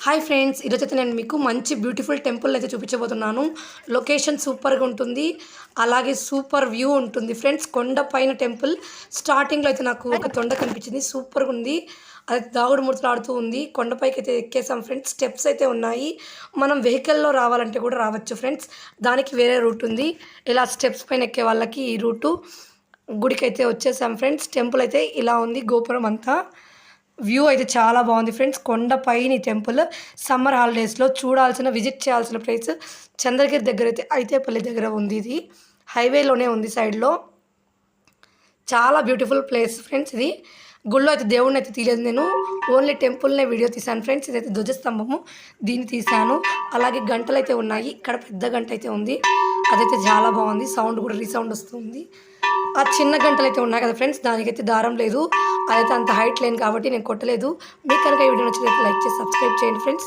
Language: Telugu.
హాయ్ ఫ్రెండ్స్, ఈరోజైతే నేను మీకు మంచి బ్యూటిఫుల్ టెంపుల్ అయితే చూపించబోతున్నాను. లొకేషన్ సూపర్గా ఉంటుంది, అలాగే సూపర్ వ్యూ ఉంటుంది ఫ్రెండ్స్. కొండ పైన టెంపుల్ స్టార్టింగ్లో అయితే నాకు ఒక తొండ కనిపించింది, సూపర్గా ఉంది. అది దాగుడు ముడతలు ఆడుతూ ఉంది. కొండపైకి అయితే ఎక్కేసాం ఫ్రెండ్స్. స్టెప్స్ అయితే ఉన్నాయి, మనం వెహికల్లో రావాలంటే కూడా రావచ్చు ఫ్రెండ్స్. దానికి వేరే రూట్ ఉంది. ఇలా స్టెప్స్ పైన ఎక్కే వాళ్ళకి ఈ రూటు. గుడికి అయితే వచ్చేసాం ఫ్రెండ్స్. టెంపుల్ అయితే ఇలా ఉంది, గోపురం అంతా. వ్యూ అయితే చాలా బాగుంది ఫ్రెండ్స్. కొండపైని టెంపుల్. సమ్మర్ హాలిడేస్లో చూడాల్సిన, విజిట్ చేయాల్సిన ప్లేస్. చంద్రగిరి దగ్గర అయితే ఐతేపల్లి దగ్గర ఉంది. ఇది హైవేలోనే ఉంది సైడ్లో. చాలా బ్యూటిఫుల్ ప్లేస్ ఫ్రెండ్స్ ఇది. గుళ్ళో అయితే దేవుడిని అయితే తీయలేదు నేను, ఓన్లీ టెంపుల్నే వీడియో తీశాను ఫ్రెండ్స్. ఇదైతే ధ్వజస్తంభము, దీన్ని తీశాను. అలాగే గంటలు అయితే ఉన్నాయి, ఇక్కడ పెద్ద గంట అయితే ఉంది, అదైతే చాలా బాగుంది. సౌండ్ కూడా రీసౌండ్ వస్తుంది. ఆ చిన్న గంటలు అయితే ఉన్నాయి కదా ఫ్రెండ్స్, దానికైతే దారం లేదు. అదైతే అంత హైట్ లేను కాబట్టి నేను కొట్టలేదు. మీకు కనుక ఈ వీడియో నచ్చినట్లయితే లైక్ చేసి సబ్స్క్రైబ్ చేయండి ఫ్రెండ్స్.